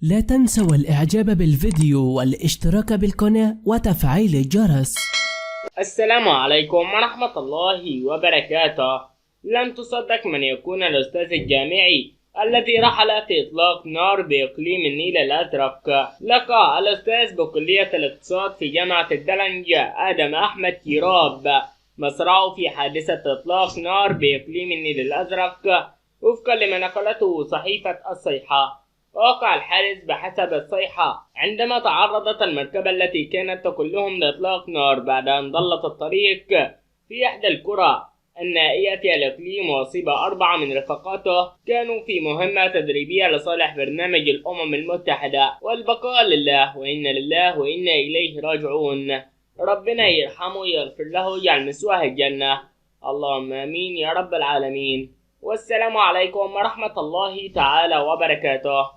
لا تنسوا الإعجاب بالفيديو والاشتراك بالقناة وتفعيل الجرس. السلام عليكم ورحمة الله وبركاته. لن تصدق من يكون الأستاذ الجامعي الذي رحل في إطلاق نار بإقليم النيل الأزرق. لقى الأستاذ بكلية الاقتصاد في جامعة الدلنج آدم أحمد كيراب مصرعه في حادثة إطلاق نار بإقليم النيل الأزرق وفقا لما نقلته صحيفة الصيحة. وقع الحادث بحسب الصيحة عندما تعرضت المركبة التي كانت تقلهم لإطلاق نار بعد أن ضلت الطريق في إحدى القرى النائية في الإقليم، وأصيب 4 من رفقاته كانوا في مهمة تدريبية لصالح برنامج الأمم المتحدة. والبقاء لله، وإنا لله وإنا إليه راجعون. ربنا يرحمه ويغفر له ويجعل مثواه الجنة، اللهم آمين يا رب العالمين. والسلام عليكم ورحمة الله تعالى وبركاته.